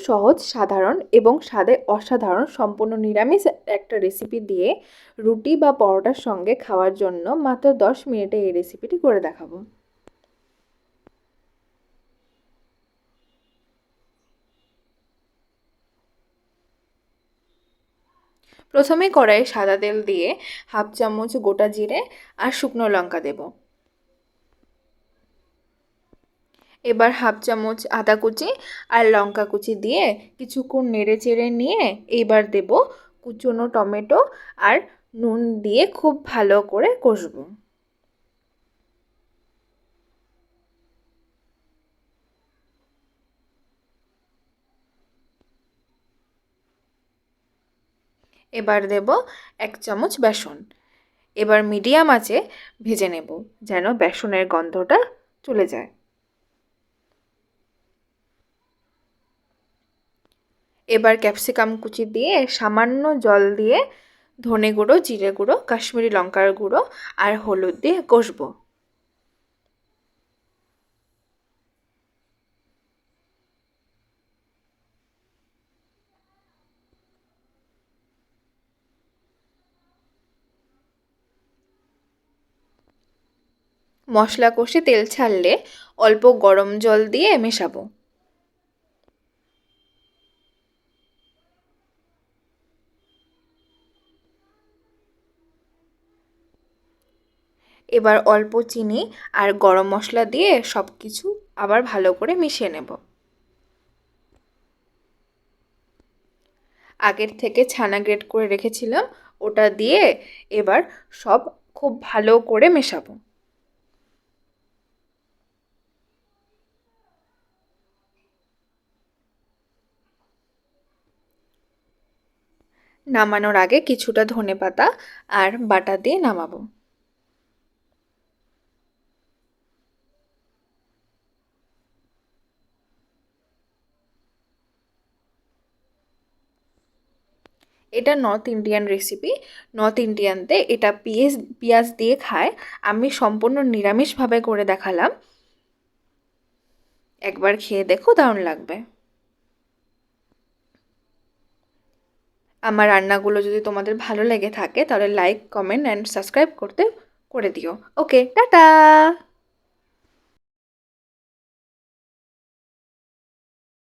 সহজ, সাধারণ এবং স্বাদে অসাধারণ সম্পূর্ণ নিরামিষ একটা রেসিপি দিয়ে রুটি বা পরোটার সঙ্গে খাওয়ার জন্য মাত্র 10 মিনিটে এই রেসিপিটি করে দেখাবো। প্রথমে কড়াইয়ে সাদা তেল দিয়ে হাফ চামচ গোটা জিরে আর শুকনো লঙ্কা দেব। এবার হাফ চামচ আদা কুচি আর লঙ্কা কুচি দিয়ে কিছুক্ষণ নেড়ে চেড়ে নিয়ে এইবার দেব কুচনো টমেটো আর নুন দিয়ে খুব ভালো করে কষবো। এবার দেব 1 চামচ বেসন। এবার মিডিয়াম আঁচে ভেজে নেব যেন বেসনের গন্ধটা চলে যায়। এবার ক্যাপসিকাম কুচি দিয়ে সামান্য জল দিয়ে ধনে গুঁড়ো, জিরে গুঁড়ো, কাশ্মীরি লঙ্কার গুঁড়ো আর হলুদ দিয়ে কষবো। মশলা কষে তেল ছাড়লে অল্প গরম জল দিয়ে মেশাবো। এবার অল্প চিনি আর গরম মশলা দিয়ে সব কিছু আবার ভালো করে মিশিয়ে নেব। আগের থেকে ছানা গ্রেট করে রেখেছিলাম ওটা দিয়ে এবার সব খুব ভালো করে মেশাবো। নামানোর আগে কিছুটা ধনেপাতা আর বাটা দিয়ে নামাবো। এটা নর্থ ইন্ডিয়ান রেসিপি। নর্থ ইন্ডিয়ানতে এটা পেঁয়াজ দিয়ে খায়। আমি সম্পূর্ণ নিরামিষভাবে করে দেখালাম। একবার খেয়ে দেখো, দারুণ লাগবে। আমার রান্নাগুলো যদি তোমাদের ভালো লেগে থাকে তাহলে লাইক, কমেন্ট অ্যান্ড সাবস্ক্রাইব করে দিও। ওকে, টাটা।